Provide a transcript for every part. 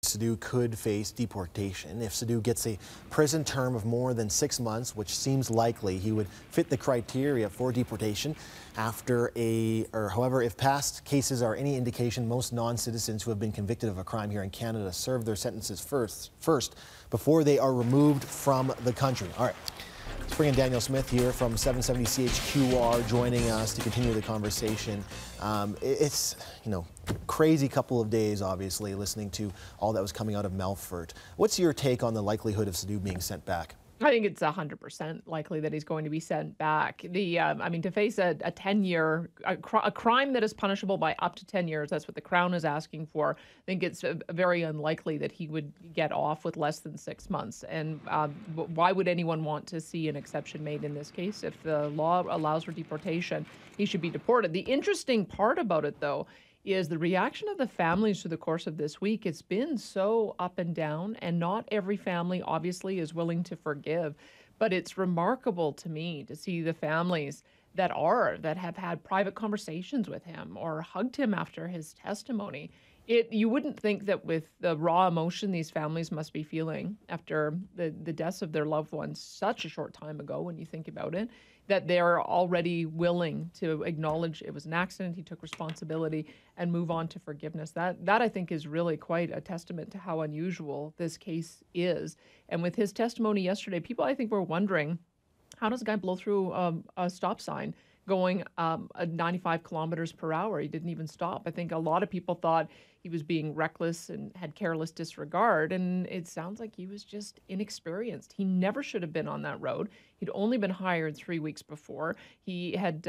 Sidhu could face deportation. If Sidhu gets a prison term of more than 6 months, which seems likely, he would fit the criteria for deportation. However, if past cases are any indication, most non-citizens who have been convicted of a crime here in Canada serve their sentences first before they are removed from the country. All right. Let's bring in Danielle Smith here from 770 CHQR joining us to continue the conversation. It's, crazy couple of days, obviously, listening to all that was coming out of Melfort. What's your take on the likelihood of Sidhu being sent back? I think it's 100% likely that he's going to be sent back. To face a 10-year, a crime that is punishable by up to 10 years, that's what the Crown is asking for. I think it's very unlikely that he would get off with less than 6 months. And why would anyone want to see an exception made in this case? If the law allows for deportation, he should be deported. The interesting part about it, though, is the reaction of the families through the course of this week. It's been so up and down, and not every family obviously is willing to forgive. But it's remarkable to me to see the families that have had private conversations with him or hugged him after his testimony. You wouldn't think that with the raw emotion these families must be feeling after the deaths of their loved ones such a short time ago, when you think about it, that they're already willing to acknowledge it was an accident, he took responsibility, and move on to forgiveness. That I think is really quite a testament to how unusual this case is. And with his testimony yesterday, people, I think, were wondering, how does a guy blow through a stop sign going 95 kilometers per hour? He didn't even stop. I think a lot of people thought he was being reckless and had careless disregard, and it sounds like he was just inexperienced. He never should have been on that road. He'd only been hired 3 weeks before. He had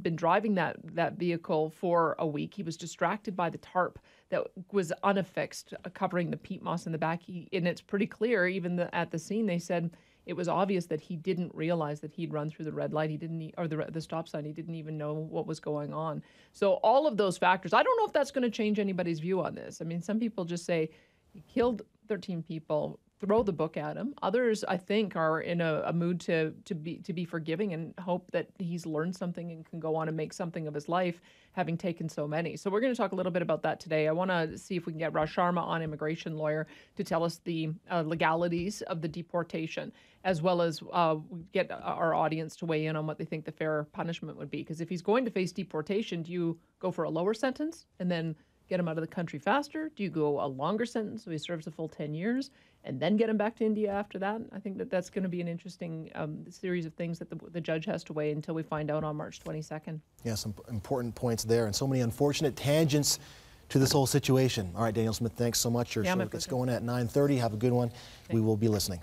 been driving that vehicle for a week. He was distracted by the tarp that was unaffixed, covering the peat moss in the back. And it's pretty clear, even at the scene, they said it was obvious that he didn't realize that he'd run through the red light. The stop sign. He didn't even know what was going on. So all of those factors, I don't know if that's going to change anybody's view on this. I mean, some people just say he killed 13 people, throw the book at him. Others, I think, are in a mood to be forgiving and hope that he's learned something and can go on and make something of his life, having taken so many. So we're going to talk a little bit about that today. I want to see if we can get Raj Sharma on, immigration lawyer, to tell us the legalities of the deportation, as well as get our audience to weigh in on what they think the fair punishment would be. Because if he's going to face deportation, do you go for a lower sentence and then get him out of the country faster? Do you go a longer sentence so he serves a full 10 years and then get him back to India after that? I think that's going to be an interesting series of things that the judge has to weigh until we find out on March 22nd. Yeah, some important points there, and so many unfortunate tangents to this whole situation. All right, Danielle Smith, thanks so much. Your show gets going at 9:30. Have a good one. We will be listening.